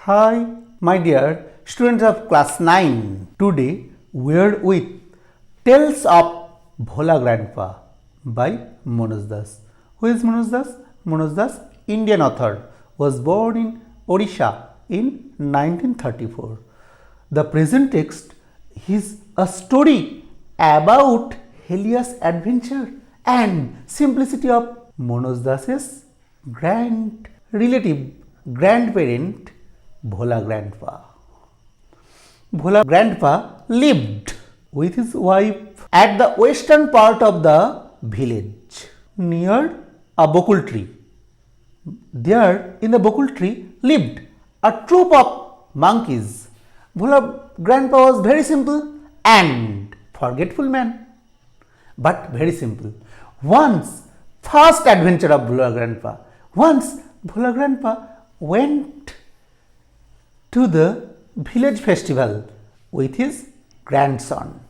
Hi, my dear students of class 9. Today we are with Tales of Bhola Grandpa by Manoj Das. Who is Manoj Das? Manoj Das, Indian author, was born in Odisha in 1934. The present text is a story about Helios' adventure and simplicity of Manoj Das's grandparent Bhola Grandpa. Bhola Grandpa lived with his wife at the western part of the village near a bokul tree. There in the bokul tree lived a troop of monkeys. Bhola Grandpa was very simple and forgetful man, but very simple. First adventure of Bhola Grandpa. Once Bhola Grandpa went to the village festival with his grandson.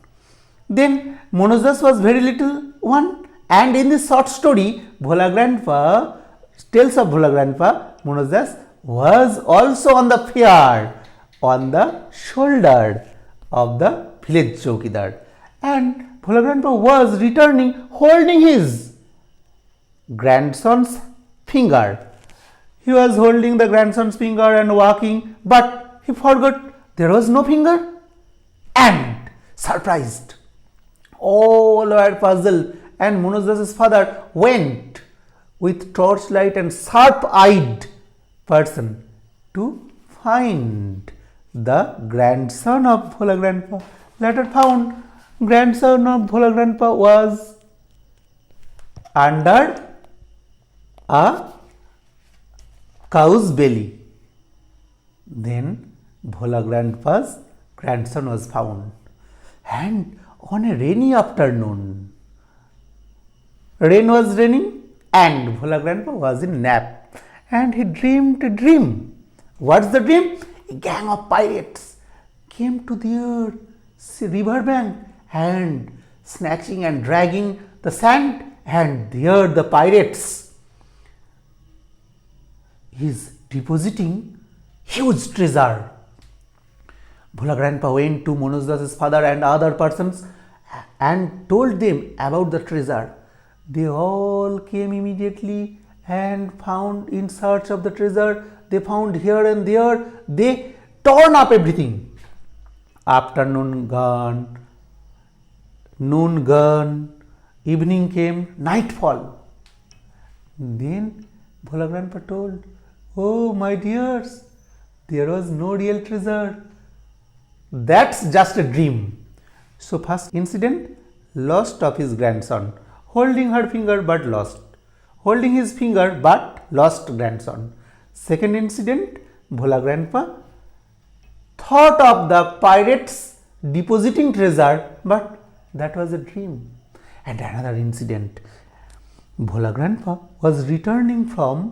Then Manoj Das was very little one, and in this short story, Tales of Bhola Grandpa, Manoj Das was also on the fair on the shoulder of the village chowkidar, and Bhola Grandpa was returning holding his grandson's finger. He was holding the grandson's finger and walking, but he forgot there was no finger, and surprised, all were puzzled, and Manoj Das's father went with torchlight and sharp-eyed person to find the grandson of Bhola Grandpa. Later found grandson of Bhola Grandpa was under a cow's belly. Then Bhola Grandpa's grandson was found, and on a rainy afternoon, rain was raining and Bhola Grandpa was in nap, and he dreamed a dream. What's the dream? A gang of pirates came to their river bank and snatching and dragging the sand, and there the pirates is depositing huge treasure. Bhola Grandpa went to Manoj Das's father and other persons and told them about the treasure. They all came immediately and found in search of the treasure. They found here and there. They torn up everything. Afternoon gone, noon gone, evening came, nightfall. Then Bhola Grandpa told, "Oh, my dears, there was no real treasure. That's just a dream." So first incident, lost of his grandson, holding her finger but lost, holding his finger but lost grandson. Second incident, Bhola Grandpa thought of the pirates depositing treasure, but that was a dream. And another incident, Bhola Grandpa was returning from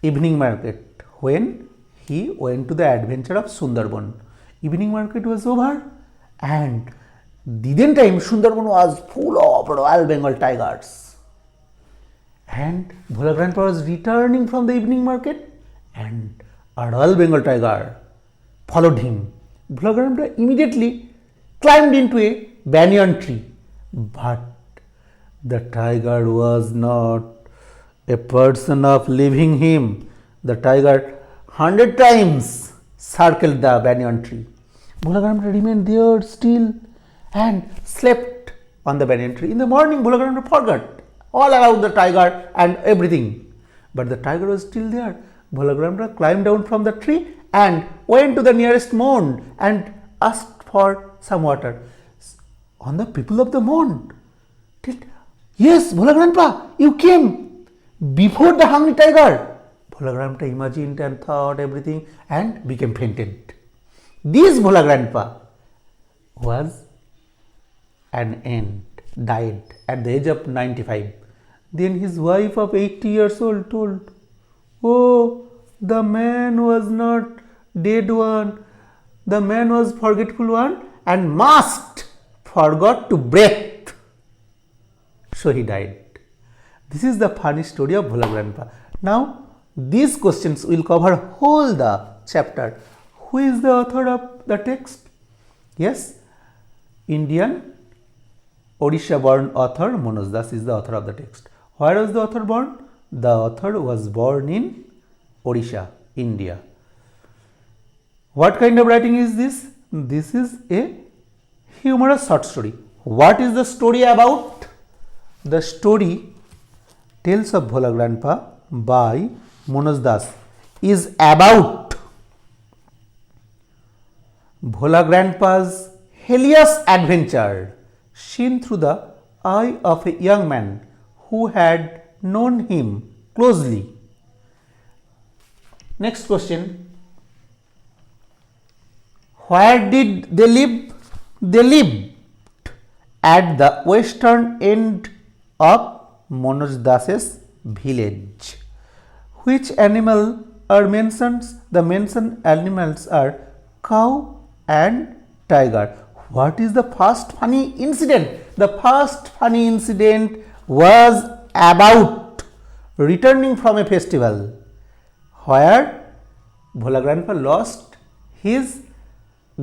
evening market when he went to the adventure of Sundarban. Evening market was over, and then time Sundarban was full of Royal Bengal tigers. And Bhola Grandpa was returning from the evening market, and a Royal Bengal tiger followed him. Bhola Grandpa immediately climbed into a banyan tree, but the tiger was not a person of leaving him. The tiger 100 times circled the banyan tree. Bhola Grandpa remained there still and slept on the banyan tree. In the morning, Bhola Grandpa forgot all about the tiger and everything, but the tiger was still there. Bhola Grandpa climbed down from the tree and went to the nearest mound and asked for some water. On the people of the mound, "Yes, Bhola Grandpa, you came before the hungry tiger." Bhola Grandpa imagined and thought everything and became fainted. This Bhola Grandpa was an end, died at the age of 95. Then his wife of 80 years old told, "Oh, the man was not dead one, the man was forgetful one and must forgot to breathe. So he died." This is the funny story of Bhola Grandpa. Now these questions will cover whole the chapter. Who is the author of the text? Yes, Indian Odisha born author Manoj Das is the author of the text. Where was the author born? The author was born in Odisha, India. What kind of writing is this? This is a humorous short story. What is the story about? The story Tales of Bhola Grandpa by Manoj Das is about Bhola Grandpa's hilarious adventure seen through the eye of a young man who had known him closely. Next question. Where did they live? They lived at the western end of Manoj Das's village. Which animal are mentioned? The mentioned animals are cow and tiger. What is the first funny incident? The first funny incident was about returning from a festival where Bhola Grandpa lost his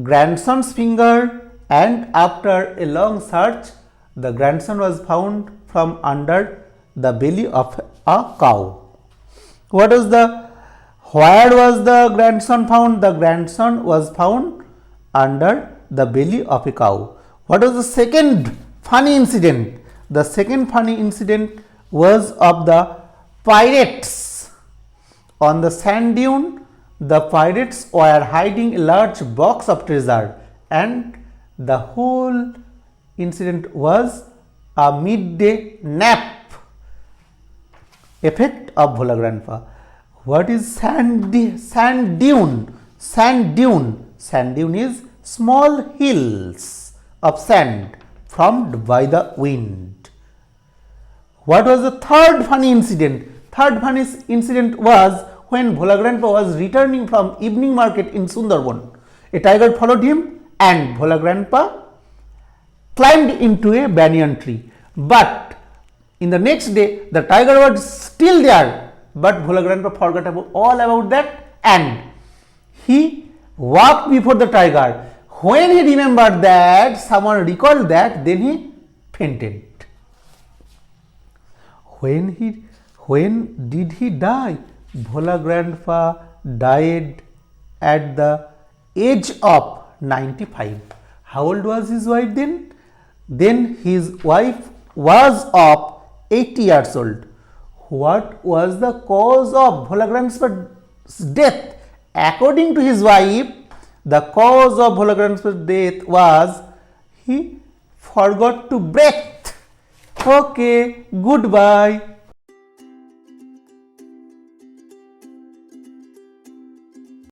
grandson's finger, and after a long search the grandson was found from under the belly of a cow. Where was the grandson found? The grandson was found under the belly of a cow. What was the second funny incident? The second funny incident was of the pirates. On the sand dune, the pirates were hiding a large box of treasure, and the whole incident was a midday nap effect of Bhola Grandpa. What is sand dune? Sand dune. Sand dune is small hills of sand formed by the wind. What was the third funny incident? Third funny incident was when Bhola Grandpa was returning from evening market in Sundarban. A tiger followed him and Bhola Grandpa climbed into a banyan tree. But in the next day, the tiger was still there, but Bhola Grandpa forgot all about that and he walked before the tiger. When he remembered that, someone recalled that, then he fainted. When did he die? Bhola Grandpa died at the age of 95. How old was his wife then? Then his wife was of 80 years old. What was the cause of Bhola Grandpa's death? According to his wife, the cause of Bhola Grandpa's death was he forgot to breathe. Okay, goodbye.